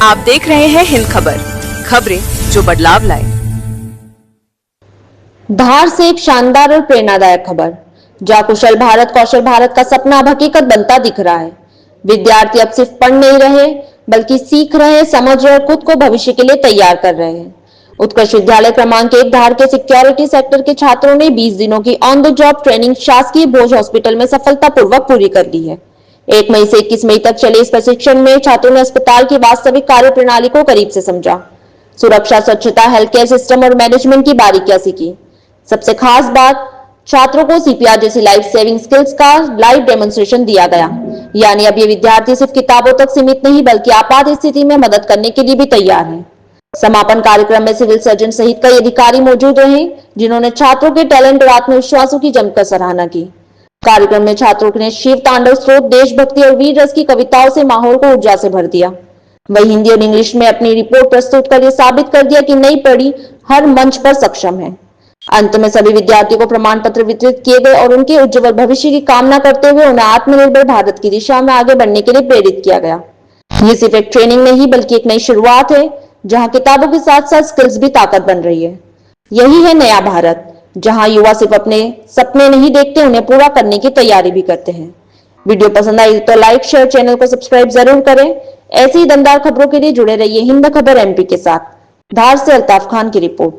आप देख रहे हैं हिंद खबर, खबरें जो बदलाव लाए। धार से एक शानदार और प्रेरणादायक खबर, जहां कुशल भारत कौशल भारत का सपना अब हकीकत बनता दिख रहा है। विद्यार्थी अब सिर्फ पढ़ नहीं रहे, बल्कि सीख रहे, समझ रहे और खुद को भविष्य के लिए तैयार कर रहे हैं। उत्कृष्ट विद्यालय क्रमांक 1 धार के सिक्योरिटी सेक्टर के छात्रों ने 20 दिनों की ऑन द जॉब ट्रेनिंग शासकीय भोज हॉस्पिटल में सफलतापूर्वक पूरी कर ली है। 1 मई से 21 मई तक चले इस प्रशिक्षण में छात्रों ने अस्पताल की वास्तविक कार्य प्रणाली को करीब से समझा, सुरक्षा, स्वच्छता, हेल्थ केयर सिस्टम और मैनेजमेंट की बारीकियां सीखी। सबसे खास बात, छात्रों को सीपीआर जैसी लाइफ सेविंग स्किल्स का लाइव डेमोन्स्ट्रेशन दिया गया। यानी अब ये विद्यार्थी सिर्फ किताबों तक सीमित नहीं, बल्कि आपात स्थिति में मदद करने के लिए भी तैयार हैं। समापन कार्यक्रम में सिविल सर्जन सहित कई अधिकारी मौजूद रहे, जिन्होंने छात्रों के टैलेंट और आत्मविश्वासों की जमकर सराहना की। कार्यक्रम में छात्रों ने शिव तांडव स्तोत्र, देशभक्ति और वीर रस की कविताओं से माहौल को ऊर्जा से भर दिया। वही हिंदी और इंग्लिश में अपनी रिपोर्ट प्रस्तुत कर यह साबित कर दिया कि नई पीढ़ी हर मंच पर सक्षम है। अंत में सभी विद्यार्थियों को प्रमाण पत्र वितरित किए गए और उनके उज्जवल भविष्य की कामना करते हुए उन्हें आत्मनिर्भर भारत की दिशा में आगे बढ़ने के लिए प्रेरित किया गया। ये सिर्फ एक ट्रेनिंग नहीं, बल्कि एक नई शुरुआत है, जहां किताबों के साथ साथ स्किल्स भी ताकत बन रही है। यही है नया भारत, जहां युवा सिर्फ अपने सपने नहीं देखते, उन्हें पूरा करने की तैयारी भी करते हैं। वीडियो पसंद आई तो लाइक, शेयर, चैनल को सब्सक्राइब जरूर करें। ऐसी ही दमदार खबरों के लिए जुड़े रहिए हिंद खबर एमपी के साथ। धार से अल्ताफ खान की रिपोर्ट।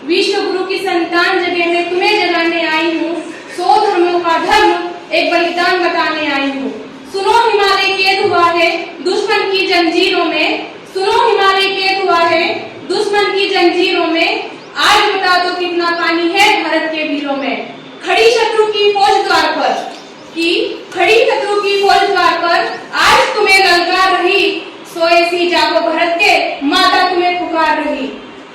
विश्व गुरु की संतान जगह में तुम्हें जगाने आई हूँ, 100 धर्मों का धर्म एक बलिदान बताने आई हूँ। सुनो हिमालय कैद हुआ है दुश्मन की जंजीरों में, सुनो हिमालय कैद हुआ है दुश्मन की जंजीरों में। आज बता दो कितना पानी है भारत के वीरों में। खड़ी शत्रु की फौज द्वार पर, खड़ी शत्रु की फौज द्वार पर आज तुम्हें ललकार रही। सोए सी जागो भरत के, माता तुम्हें पुकार रही।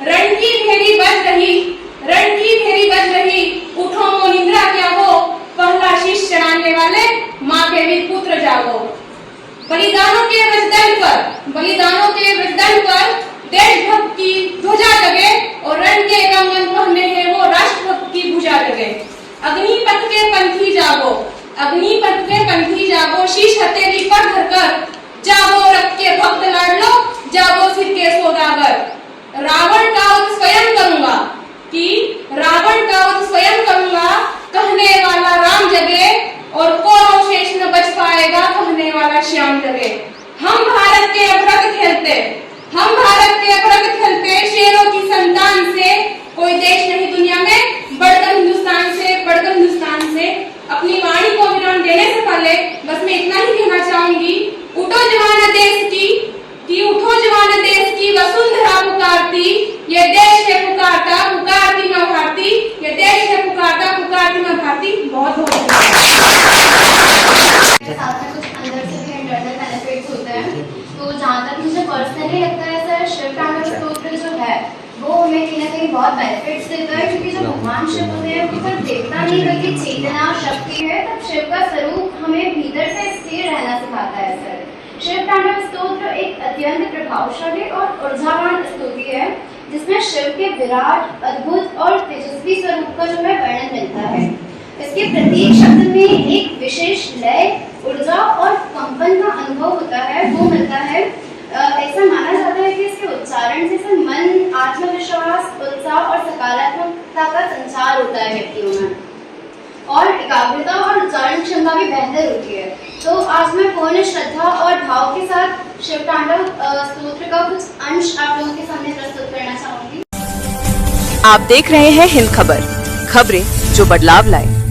रण की भेरी बज रही, रण की भेरी बज रही। उठो मो निंद्रा क्या हो, पहला शीश चढ़ाने वाले माँ के वीर पुत्र जागो। बलिदानों के रजदंड पर, बलिदानों के रजदंड पर देशभक्त की ध्वजा लगे और रण के कंगन पहने हैं वो राष्ट्रभक्त की भुजा लगे। अग्निपथ के पंथी जागो, अग्निपथ के पंथी जागो। शीश हथेली पर धरकर जागो, रक्त के भक्त लड़ लो, जागो सिर के सौदागर। रावण का वध स्वयं करूंगा, रावण का वध स्वयं करूंगा, कहने वाला राम जगे और कौरव शेष न बच पाएगा, कहने वाला श्याम जगे। हम भारत के अपरग खेलते, हम भारत के अपरग खेलते, शेरों की संतान से कोई देश नहीं दुनिया में बढ़कर हिंदुस्तान से, बढ़कर हिंदुस्तान से। अपनी वाणी को विराम देने से पहले बस मैं इतना ही कहना चाहूंगी, उठो जवान देश की, उठो जवान देश की, वसुंधरा पुकारती, ये देश है पुकारता, पुकारती मैं भारती, ये देश है पुकारता, पुकारती मैं भारती। बहुत बहुत साथ में कुछ अंदर से भी इंटरनल बेनिफिट्स होते हैं। तो जहाँ तक मुझे पर्सनली लगता है सर, शिव तांडव स्तोत्र जो है वो हमें कहीं ना कहीं बहुत बेनिफिट्स देता है, क्योंकि जो भगवान शिव होते हैं वो सिर्फ देवता नहीं बल्कि चेतना शक्ति है। तब शिव का स्वरूप हमें भीतर से स्थिर रहना सिखाता है सर। शिव तांडव स्तोत्र एक अत्यंत प्रभावशाली और ऊर्जावान स्तुति है, जिसमें शिव के विराट, अद्भुत और तेजस्वी स्वरूप का जो है वर्णन मिलता है। इसके प्रत्येक शब्द में एक विशेष लय, ऊर्जा और कंपन का अनुभव होता है, वो मिलता है। ऐसा माना जाता है कि इसके उच्चारण से मन, आत्मविश्वास, उत्साह और सकारात्मकता का संचार होता है व्यक्तियों में, और एकाग्रता और उच्चारण क्षमता भी बेहतर होती है। तो आज मैं पूर्ण श्रद्धा और भाव के साथ शिव तांडव स्तोत्र का कुछ अंश आप लोगों के सामने प्रस्तुत करना चाहूंगी। आप देख रहे हैं हिंद खबर, खबरें जो बदलाव लाए।